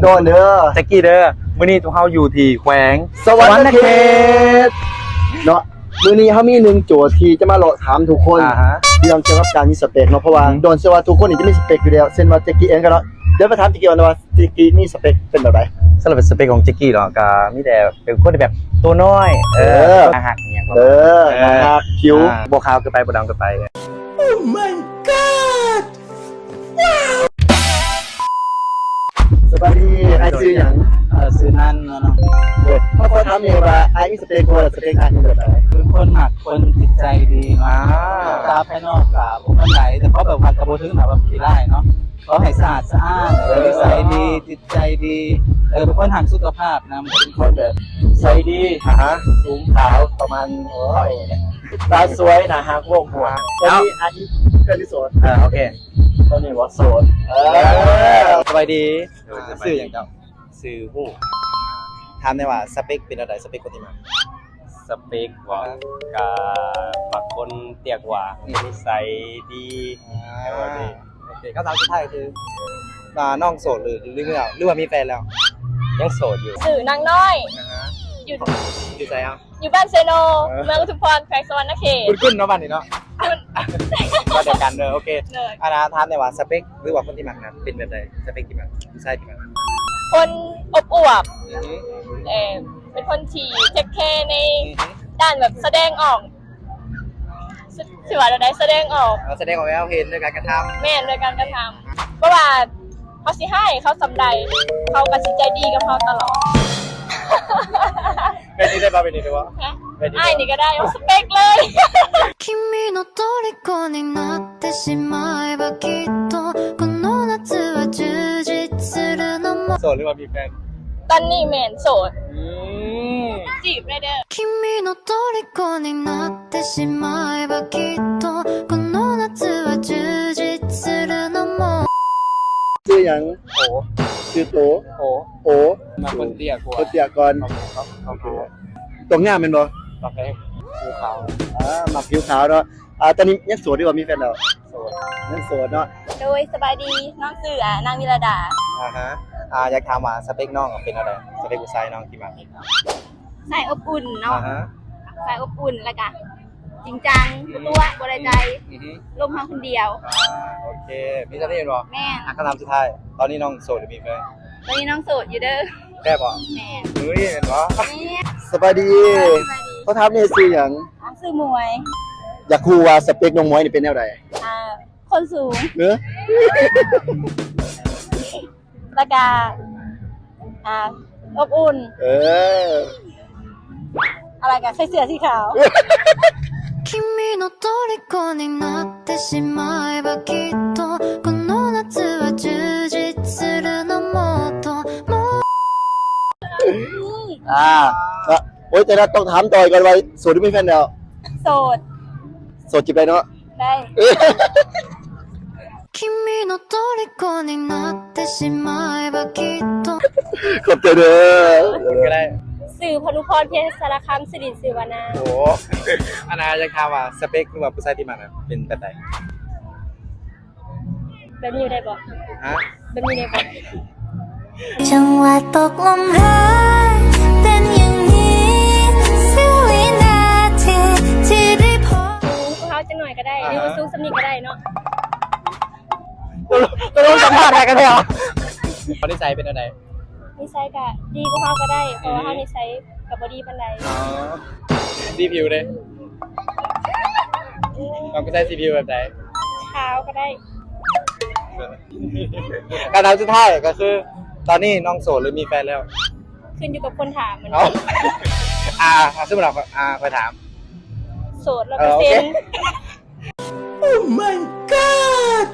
โดนเด้อ แจ็คกี้เด้อมื้อนี้ทุกเฮาอยู่ที่แขวง สวรรณเขตเนาะมื้อนี้เขามี1โจทย์ที่จะมาเลาะถามทุกคน ฮะ เรื่องเกี่ยวกับการมีสเปคเนาะเพราะว่าโดนเชื่อว่าทุกคนนี่จะมีสเปคอยู่แล้วเช่นว่าแจ็คกี้เองก็เนาะเดี๋ยวมาถามแจ็คกี้ว่าแจ็คกี้มีสเปคเป็นแบบไหน สำหรับสเปคของแจ็คกี้เนาะก็มีแต่เป็นคนที่แบบตัวน้อยอาหักเนี่ย นะครับคิ้ว บ่ขาวเกินไปบ่ดำเกินไป สบายดีไอซื้ออย่าง ซื้อนั่นเนาะ เขาขอถามเองว่าไอมีสเปคบ่สเปคไอมีแบบไหน เป็นคนหมักคนจิตใจดีเนาะตาภายนอกกับผมมันไหลแต่เพราะแบบว่ากระโบถึงแบบว่าขี้ไล่เนาะเขาให้สะอาดสะอ้านนิสัยดีจิตใจดีเป็นคนห่างสุขภาพนะเป็นคนแบบใจดี ฮะ สูงขาวประมาณตาสวยนะฮะพวกหัว ตอนนี้ไอเป็นที่โสด โอเค ตอนนี้ว่าโสด สบายดี ซื้ออย่างเจ้าซื้อหูถามได้ว่าสเปคเป็นอะไรสเปคคนที่มา สเปกว่าบางคนเรียกว่านิสัยดีแบบนี้ โอเคคำถามสุดท้ายคือน้องโสดหรือว่ามีแฟนแล้ว ยังโสดอยู่ สื่อนางน้อย อยู่ อยู่ใจเอา อยู่บ้านเซโน เมืองอุทุมพรแขวงสวรรณเขต คุ้นๆเนาะบ้านนี้เนาะก็เดียวกันเลยโอเค เลย อาณาถามได้ว่าสเปคหรือว่าคนที่มักนั้นเป็นแบบใดสเปคที่มักผู้ชายที่มัก คนอบอวบเป็นคนที่เทคแคร์ในด้านแบบแสดงออกสิว่าเราได้แสดงออก แสดงออกแล้วเห็นด้วยการกระท แม่นโดยการกระทำเพราะว่าเขาสิให้เขาสำใดเขากระสิใจดีกับเขาตลอด ำเป็นนี่ได้ป่ะเป็นนี่ได้ป่ะ นะไอ้นี่ก็ได้เอาสเปคเลย 君の虜になってしまえばきっとこの夏は充実するのも โสดหรือว่ามีแฟน ตอนนี้แมนโสดจีบเลยเด้อ 君の虜になってしまえばきっとこの夏は充実するのも ชื่ออย่าง โอ้ ชื่อโต โอ้ โอ มาคนเตี้ยกว่า คนเตียก่อนตรงหน้าเป็นบ่ ต่อไปภูเขา มาผิวขาวเนาะตอนนี้ยังโสดดีกว่ามีแฟนแล้ว โสด ยังโสดเนาะ โดยสบายดีน้องสื่อนางวิรดา ฮะอยากถามว่าสเปคน้องเป็นอะไรสเปคผู้ชายน้องที่มัก สายอบอุ่นเนาะ ฮะ สายอบอุ่นแล้วกันจริงจังตัวบริใจลมทางคนเดียว โอเคมีจะได้ยินบ่ แม่ คำถามสุดท้ายตอนนี้น้องโสดหรือมีแฟน ตอนนี้น้องโสดอยู่เด้อ แค่บ่ แม่ เฮ้ยเห็นบ่ สบายดี สบายดี เขาถามนี่ชื่ออย่าง ซื้อมวย อยากคูว่าสเปคน้องมวยนี่เป็นแนวใด คนสูง เนอะ แล้วก็อบอุ่น อะไรกันใส่เสื้อสีขาว 君の虜になってしまえばきっとこの夏は充実するのもっともっとโอ้ยแต่ละต้องถามต่อยก่อนว่าโสดหรือมีแฟนแล้ว โสด โสดจีบได้เนาะ ได้ 君の虜になってしまえばきっと ขอบใจเด้อ ก็ได้ สื่อพนุพรเพียรสารคามสิริศิวนา โอ้อาณาอยากถามว่าสเปคหรือว่าผู้ชายที่มักนั้นเป็นแบบใด แบบนี้ได้บอก ฮะ แบบนี้ได้บอก จังหวะตกลมรักเป็นอย่างนี้เสี้ยววินาทีที่ได้พบ พวกเขาจะหน่อยก็ได้หรือว่าสู้สำนีก็ได้เนาะ ต้องสัมภาษณ์กันเลยเหรอเขาได้ใจเป็นอะไร นิสัยก็ดีกว่าเขาก็ได้เพราะว่าเขานิสัยกับบอดี้ปันใด ดีผิวเลยน้องก็ใช้ซีผิวแบบไหน ขาวก็ได้ การถามสุดท้ายก็คือ ตอนนี้น้องโสดหรือมีแฟนแล้ว ขึ้นอยู่กับคนถามมัน เอาสมมติเราไปถาม โสด100% Oh my god